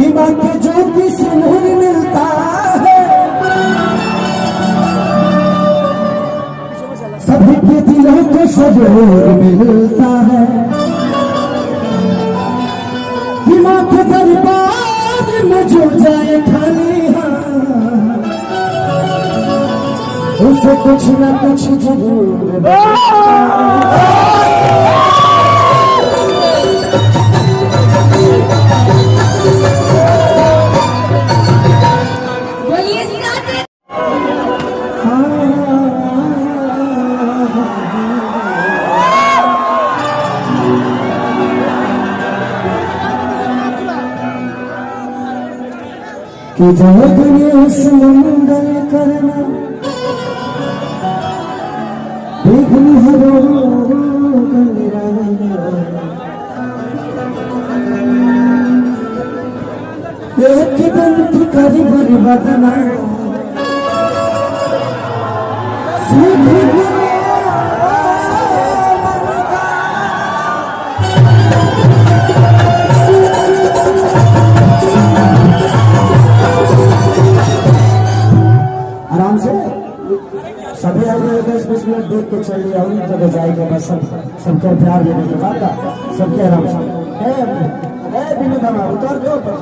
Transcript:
कि बाकी जो किसी नहीं मिलता है सभी के दिलों को सबूर मिलता है। कि माँ के दरबार में जो जाए खाली उसे कुछ न कुछ जरूर कि जगने समंदर करना देखनी हरो एक बंती करी बरबदना आराम से सभी आगे 10-20 मिनट देख के चलिए और जगह जाएगा बस सबके प्यार देने के बाद सबके आराम से बिना उतर दो।